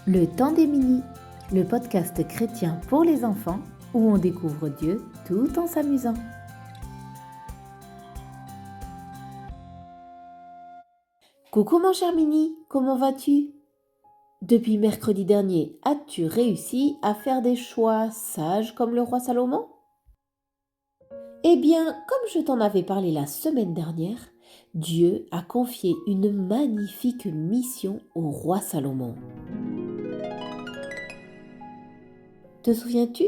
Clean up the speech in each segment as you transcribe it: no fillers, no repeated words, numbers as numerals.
Le temps des Mini, le podcast chrétien pour les enfants où on découvre Dieu tout en s'amusant. Coucou mon cher Mini, comment vas-tu ? Depuis mercredi dernier, as-tu réussi à faire des choix sages comme le roi Salomon ? Eh bien, comme je t'en avais parlé la semaine dernière, Dieu a confié une magnifique mission au roi Salomon. Te souviens-tu ?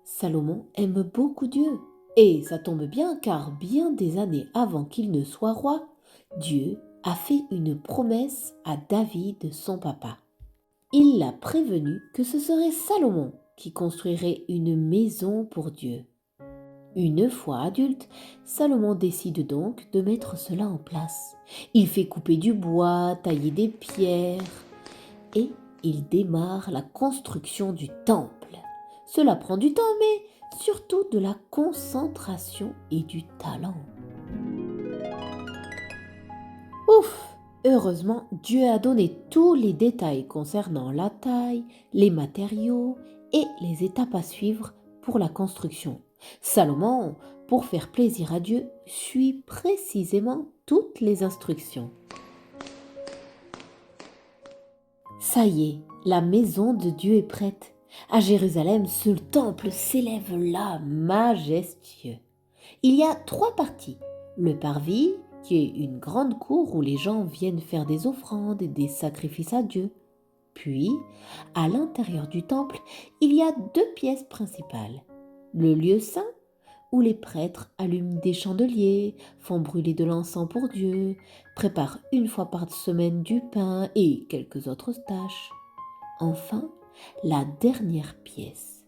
Salomon aime beaucoup Dieu. Et ça tombe bien car bien des années avant qu'il ne soit roi, Dieu a fait une promesse à David, son papa. Il l'a prévenu que ce serait Salomon qui construirait une maison pour Dieu. Une fois adulte, Salomon décide donc de mettre cela en place. Il fait couper du bois, tailler des pierres et il démarre la construction du temple. Cela prend du temps, mais surtout de la concentration et du talent. Ouf! Heureusement, Dieu a donné tous les détails concernant la taille, les matériaux et les étapes à suivre pour la construction. Salomon, pour faire plaisir à Dieu, suit précisément toutes les instructions. Ça y est, la maison de Dieu est prête. À Jérusalem, ce temple s'élève là, majestueux. Il y a 3 parties. Le parvis, qui est une grande cour où les gens viennent faire des offrandes et des sacrifices à Dieu. Puis, à l'intérieur du temple, il y a 2 pièces principales. Le lieu saint, où les prêtres allument des chandeliers, font brûler de l'encens pour Dieu, préparent une fois par semaine du pain et quelques autres tâches. Enfin, la dernière pièce,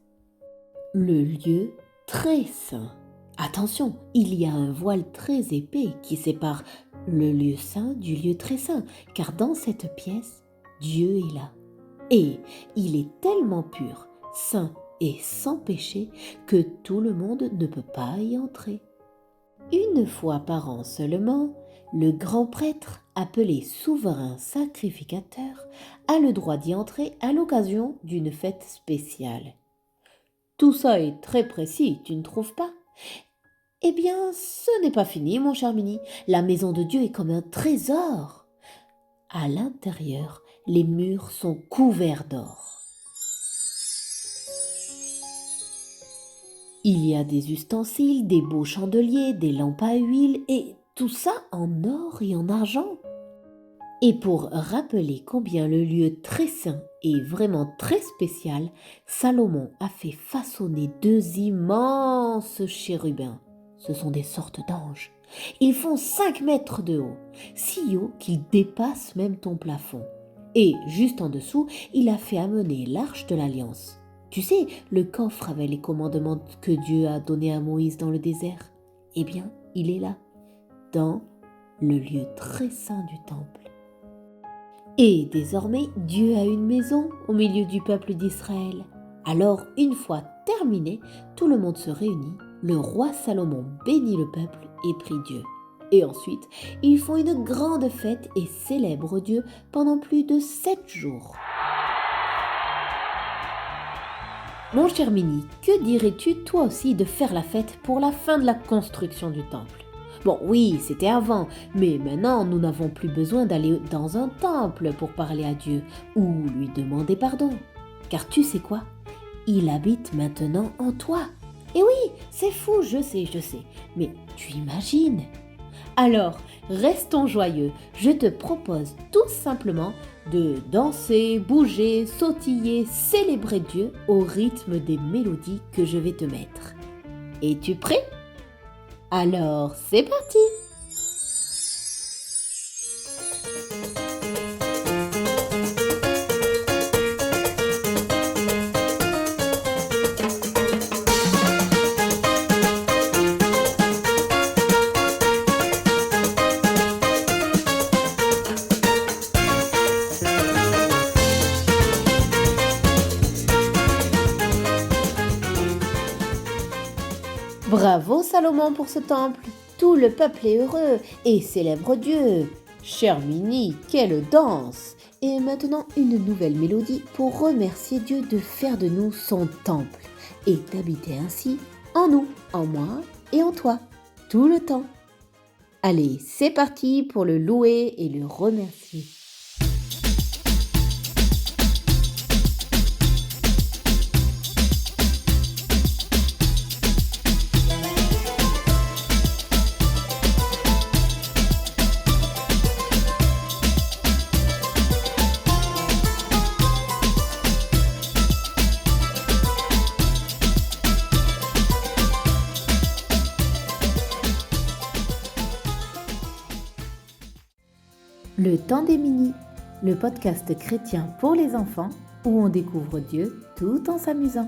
le lieu très saint. Attention, il y a un voile très épais qui sépare le lieu saint du lieu très saint, car dans cette pièce, Dieu est là. Et il est tellement pur, saint et sans péché que tout le monde ne peut pas y entrer. Une fois par an seulement, le grand prêtre, appelé souverain sacrificateur, a le droit d'y entrer à l'occasion d'une fête spéciale. Tout ça est très précis, tu ne trouves pas ? Eh bien, ce n'est pas fini, mon cher Mini. La maison de Dieu est comme un trésor. À l'intérieur, les murs sont couverts d'or. Il y a des ustensiles, des beaux chandeliers, des lampes à huile et tout ça en or et en argent. Et pour rappeler combien le lieu très saint est vraiment très spécial, Salomon a fait façonner 2 immenses chérubins. Ce sont des sortes d'anges. Ils font 5 mètres de haut, si haut qu'ils dépassent même ton plafond. Et juste en dessous, il a fait amener l'arche de l'Alliance. Tu sais, le coffre avec les commandements que Dieu a donnés à Moïse dans le désert. Eh bien, il est là, dans le lieu très saint du temple. Et désormais, Dieu a une maison au milieu du peuple d'Israël. Alors, une fois terminé, tout le monde se réunit. Le roi Salomon bénit le peuple et prie Dieu. Et ensuite, ils font une grande fête et célèbrent Dieu pendant plus de 7 jours. Mon cher Mini, que dirais-tu toi aussi de faire la fête pour la fin de la construction du temple ? Bon, oui, c'était avant, mais maintenant nous n'avons plus besoin d'aller dans un temple pour parler à Dieu ou lui demander pardon. Car tu sais quoi ? Il habite maintenant en toi. Et oui, c'est fou, je sais, mais tu imagines ? Alors, restons joyeux, je te propose tout simplement de danser, bouger, sautiller, célébrer Dieu au rythme des mélodies que je vais te mettre. Es-tu prêt ? Alors, c'est parti ! Bravo Salomon pour ce temple. Tout le peuple est heureux et célèbre Dieu. Cher Mini, quelle danse! Et maintenant une nouvelle mélodie pour remercier Dieu de faire de nous son temple et d'habiter ainsi en nous, en moi et en toi, tout le temps. Allez, c'est parti pour le louer et le remercier. Le temps des minis, le podcast chrétien pour les enfants où on découvre Dieu tout en s'amusant.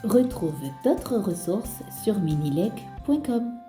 Retrouve d'autres ressources sur minilec.com.